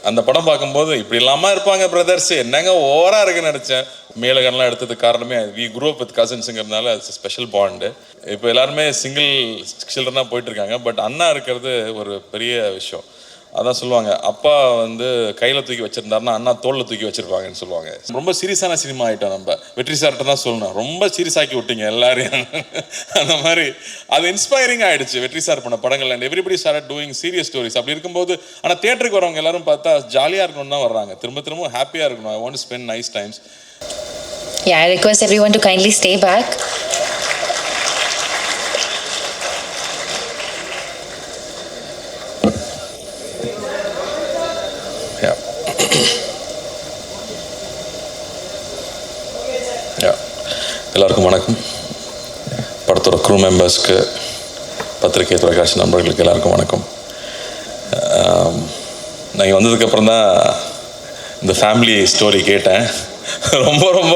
அந்த படம் பார்க்கும்போது இப்படி இல்லாமல் இருப்பாங்க பிரதர்ஸ், என்னங்க ஓவராக இருக்குன்னு நினச்சேன். மேலகன்லாம் எடுத்ததுக்கு காரணமே வி குரூ அப் வித் கசின்ஸுங்கிறதுனால இட்ஸ் ஸ்பெஷல் பாண்டு. இப்போ எல்லாருமே சிங்கிள் சில்ட்ரனாக போயிட்டு இருக்காங்க. பட் அண்ணா இருக்கிறது ஒரு பெரிய விஷயம். அதான் சொல்லுவாங்க, அப்பா வந்து கையில் தூக்கி வச்சிருந்தாருன்னா அண்ணா தோளில் தூக்கி வச்சிருப்பாங்கன்னு சொல்லுவாங்க. ரொம்ப சீரியஸான சினிமா ஆகிட்டோம். நம்ம வெற்றி சார்கிட்ட தான் சொல்லணும், ரொம்ப சீரியஸ் ஆக்கி விட்டீங்க எல்லாரையும். அந்த மாதிரி அது இன்ஸ்பைரிங் ஆகிடுச்சு வெற்றி சார் பண்ண படங்கள். And everybody start doing serious stories. அப்படி இருக்கும்போது ஆனால் தியேட்டருக்கு வரவங்க எல்லாரும் பார்த்தா ஜாலியாக இருக்கணும்னு தான் வர்றாங்க. திரும்ப திரும்ப ஹாப்பியாக இருக்கணும். I want to spend nice times. Yeah, I request everyone to kindly stay back. எல்லாருக்கும் வணக்கம். படத்தோட க்ரூ மெம்பர்ஸ்க்கு, பத்திரிகை தொலைக்காட்சி நண்பர்களுக்கு எல்லாருக்கும் வணக்கம். நான் இங்கே வந்ததுக்கப்புறம் தான் இந்த ஃபேமிலி ஸ்டோரி கேட்டேன். ரொம்ப ரொம்ப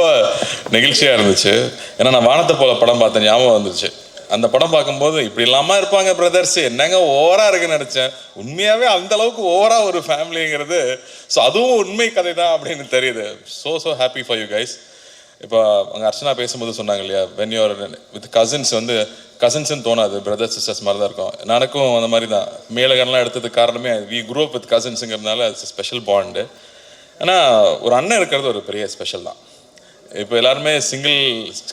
நெகிழ்ச்சியாக இருந்துச்சு. ஏன்னா நான் வானத்தை போல படம் பார்த்தேன், ஞாபகம் வந்துருச்சு. அந்த படம் பார்க்கும்போது இப்படி இல்லாமல் இருப்பாங்க பிரதர்ஸ், என்னங்க ஓவராக இருக்குன்னு நினச்சேன். உண்மையாகவே அந்தளவுக்கு ஓவராக ஒரு ஃபேமிலிங்கிறது, ஸோ அதுவும் உண்மை கதை தான் அப்படின்னு தெரியுது. So happy for you guys. இப்போ அங்கே அர்ச்சனா பேசும்போது சொன்னாங்க இல்லையா, வென் யூர் வித் கசின்ஸ் வந்து கசின்ஸ்ன்னு தோணாது, பிரதர்ஸ் சிஸ்டர்ஸ் மாதிரி தான் இருக்கும். எனக்கும் அந்த மாதிரி தான். மேலகன்லாம் எடுத்ததுக்கு காரணமே வி குரூ அப் வித் கசின்ஸுங்கிறதுனால இட்ஸ் ஸ்பெஷல் பாண்டு. ஆனால் ஒரு அண்ணன் இருக்கிறது ஒரு பெரிய ஸ்பெஷல் தான். இப்போ எல்லாருமே சிங்கிள்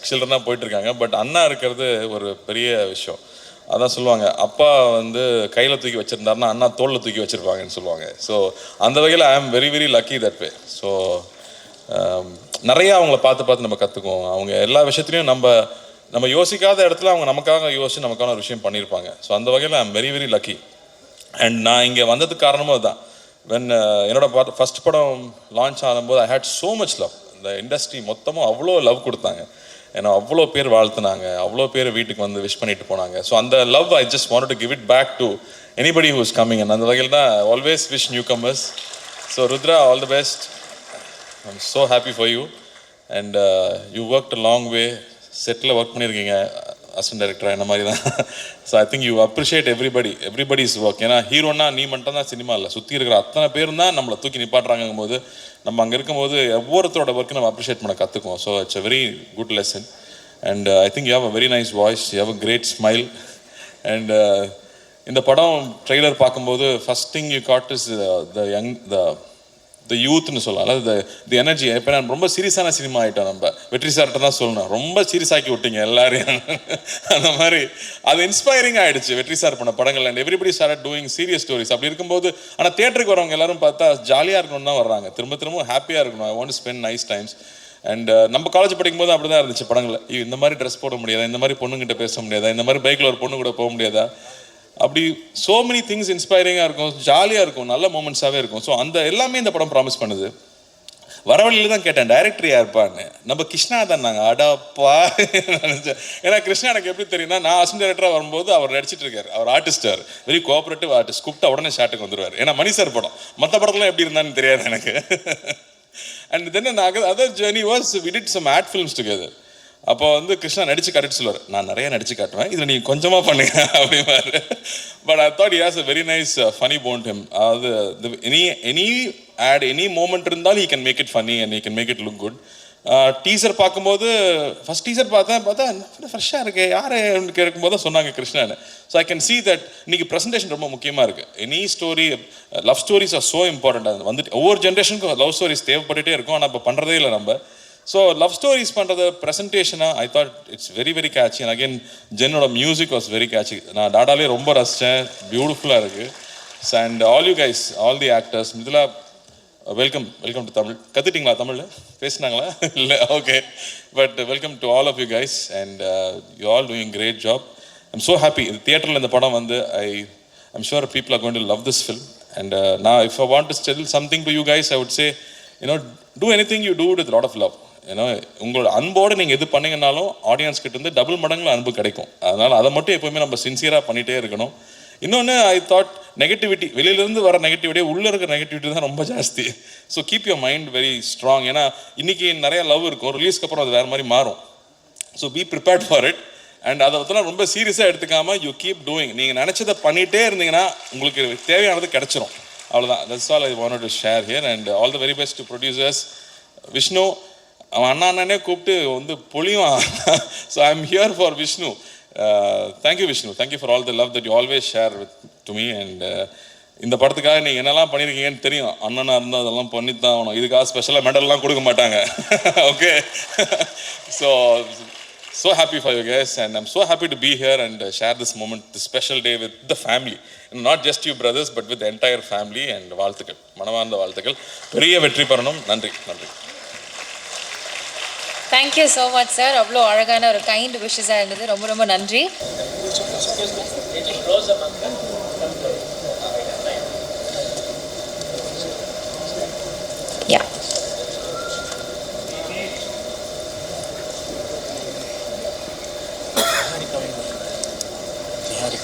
சில்ட்ரனாக போயிட்டுருக்காங்க. பட் அண்ணா இருக்கிறது ஒரு பெரிய விஷயம். அதான் சொல்லுவாங்க, அப்பா வந்து கையில் தூக்கி வச்சுருந்தாருன்னா அண்ணா தோளில் தூக்கி வச்சுருப்பாங்கன்னு சொல்லுவாங்க. ஸோ அந்த வகையில் I am very very lucky that way. So நிறையா அவங்கள பார்த்து நம்ம கற்றுக்குவோம். அவங்க எல்லா விஷயத்துலையும் நம்ம யோசிக்காத இடத்துல அவங்க நமக்காக யோசிச்சு நமக்கான ஒரு விஷயம் பண்ணியிருப்பாங்க. ஸோ அந்த வகையில் I am very very lucky. And நான் இங்கே வந்ததுக்கு காரணமும் அதுதான். என்னோட ஃபஸ்ட் படம் லான்ச் ஆகும்போது ஐ ஹேட் ஸோ மச் லவ். இந்த இண்டஸ்ட்ரி மொத்தமும் அவ்வளோ லவ் கொடுத்தாங்க. ஏன்னா அவ்வளோ பேர் வாழ்த்துனாங்க, அவ்வளோ பேர் வீட்டுக்கு வந்து விஷ் பண்ணிட்டு போனாங்க. ஸோ அந்த love I just wanted to give it back to anybody who is coming. And அந்த வகையில் தான் always wish newcomers. So Rudra, all the best. I am so happy for you. And you worked a long way. Set work பண்ணியிருக்கீங்க assistant டைரக்டராக, இந்த மாதிரி தான். So I think you appreciate everybody's work. ஏன்னா ஹீரோனா நீ மட்டும் தான் சினிமா இல்லை, சுற்றி இருக்கிற அத்தனை பேரும் தான் நம்மளை தூக்கி நிப்பாட்டுறாங்கும் போது நம்ம அங்கே இருக்கும்போது ஒவ்வொருத்தரோட ஒர்க்கு நம்ம அப்ரிஷியேட் பண்ண கற்றுக்குவோம். So it's a very good lesson. And I think you have a very nice voice, you have a great smile. And இந்த படம் ட்ரெய்லர் பார்க்கும்போது first thing you got is the யூத்னு சொல்லலாம், அதாவது தி எனர்ஜி. இப்போ நான் ரொம்ப சீரியஸான சினிமா ஆகிட்டோம். நம்ம வெற்றி சார்கிட்ட தான் சொல்லணும், ரொம்ப சீரியஸ் ஆக்கி விட்டீங்க எல்லாரையும். அந்த மாதிரி அது இன்ஸ்பைரிங் ஆகிடுச்சு வெற்றி சார் பண்ண படங்கள். And everybody start doing serious stories. அப்படி இருக்கும்போது ஆனால் தியேட்டருக்கு வரவங்க எல்லாரும் பார்த்தா ஜாலியாக இருக்கணும்னு தான் வர்றாங்க. திரும்ப திரும்ப ஹாப்பியாக இருக்கணும். I want to spend nice times. And நம்ம காலேஜ் படிக்கும்போது அப்படி தான் இருந்துச்சு படங்களில். இந்த மாதிரி ட்ரெஸ் போட முடியாதா, இந்த மாதிரி பொண்ணுங்கிட்ட பேச முடியாதா, இந்த மாதிரி பைக்கில் ஒரு பொண்ணு கூட போக முடியாதா, அப்படி சோ மெனி திங்ஸ் இன்ஸ்பைரிங்காக இருக்கும், ஜாலியாக இருக்கும், நல்ல மூமெண்ட்ஸாகவே இருக்கும். ஸோ அந்த எல்லாமே இந்த படம் ப்ராமிஸ் பண்ணுது. வர வழியில் தான் கேட்டேன் டைரக்டர் யாருப்பான்னு. நம்ம கிருஷ்ணா தான். நாங்கள் அடாப்பா நினச்சேன். ஏன்னா கிருஷ்ணா எனக்கு எப்படி தெரியும்னா, நான் அசிஸ்டன்ட் டைரக்டராக வரும்போது அவர் நடிச்சிட்டு இருக்காரு. அவர் ஆர்டிஸ்டார், வெரி கோஆப்ரேட்டிவ் ஆர்டிஸ்ட். கூப்பிட்டா உடனே ஷாட்டுக்கு வந்துடுவார். ஏன்னா மணி சார் படம், மற்ற படத்துலாம் எப்படி இருந்தான்னு தெரியாது எனக்கு. And then other journey was we did some ad films together. அப்போ வந்து கிருஷ்ணா நடிச்சு காட்டிட்டு சொல்லுவார், நான் நிறைய நடிச்சு காட்டுவேன், இதில் நீங்கள் கொஞ்சமாக பண்ணுங்க அப்படின்னாரு. But I thought he has a very nice funny bone him. அதாவது எனி ஆட், எனி மூமெண்ட் இருந்தாலும் he can make it funny and he can make it look good. Teaser பார்க்கும்போது ஃபஸ்ட் டீசர் பார்த்தா ஃப்ரெஷ்ஷாக இருக்குது, யார் கேட்கும்போது தான் சொன்னாங்க கிருஷ்ணான்னு. So I can see that இன்னைக்கு ப்ரெசன்டேஷன் ரொம்ப முக்கியமாக இருக்குது. Any story, love stories are so important. அது வந்துட்டு ஒவ்வொரு ஜென்ரேஷனுக்கும் லவ் ஸ்டோரிஸ் தேவைப்பட்டுகிட்டே இருக்கும். ஆனால் இப்போ பண்ணுறதே இல்லை நம்ம. ஸோ லவ் ஸ்டோரிஸ் பண்ணுறது ப்ரெசன்டேஷனாக I thought it's very very catchy. And again ஜென்னோட மியூசிக் வாஸ் வெரி கேட்சி. நான் டாடாலே ரொம்ப ரசித்தேன், பியூட்டிஃபுல்லாக இருக்குது. And all you guys, all the actors, இதில் வெல்கம் டு தமிழ். கற்றுட்டிங்களா தமிழ்? பேசினாங்களா? இல்லை, okay. But welcome to all of you guys. And you all doing great job. I'm so happy. இது தியேட்டரில் இந்த படம் வந்து I'm sure people are going to love this film. And நான் if I want to tell something to you guys, I would say, do anything you do with a lot of love. உங்களோட அன்போடு நீங்கள் எது பண்ணிங்கனாலும் audience கிட்ட இருந்து double மடங்குல அன்பு கிடைக்கும். அதனால் அதை மட்டும் எப்போவுமே நம்ம சின்சியராக பண்ணிகிட்டே இருக்கணும். இன்னொன்று, ஐ தாட் நெகட்டிவிட்டி, வெளியிலேருந்து வர நெகட்டிவிட்டியே உள்ளே இருக்கிற நெகட்டிவிட்டி தான் ரொம்ப ஜாஸ்தி. So keep your mind very strong. ஏன்னா இன்றைக்கி நிறைய லவ் இருக்கும், ரிலீஸ்க்கு அப்புறம் அது வேறு மாதிரி மாறும். So be prepared for it. And அதை பற்றிலாம் ரொம்ப சீரியஸாக எடுத்துக்காமல் யூ கீப் டூயிங். நீங்கள் நினச்சதை பண்ணிகிட்டே இருந்தீங்கன்னா உங்களுக்கு தேவையானது கிடச்சிரும். அவ்வளோதான். That's all I wanted to share here. And all the very best to producers. Vishnu அவன் அண்ணாண்ணனே கூப்பிட்டு வந்து பொழிவான். So I am here for Vishnu. Thank you Vishnu, thank you for all the love that you always share with to me. And இந்த படத்துக்காக நீங்கள் என்னெல்லாம் பண்ணியிருக்கீங்கன்னு தெரியும். அண்ணனாக இருந்தால் அதெல்லாம் பண்ணித்தான் ஆகணும். இதுக்காக ஸ்பெஷலாக மெடல்லாம் கொடுக்க மாட்டாங்க. Okay. So happy for you guys, and I'm so happy to be here and share this moment, this special day with the family, and not just you brothers but with the entire family. And வாழ்த்துக்கள், மனமார்ந்த வாழ்த்துக்கள். பெரிய வெற்றி பெறணும். நன்றி. Thank you so much sir. அவ்வளோ அழகான ஒரு கைண்ட் விஷஸாக இருந்தது. ரொம்ப ரொம்ப நன்றி.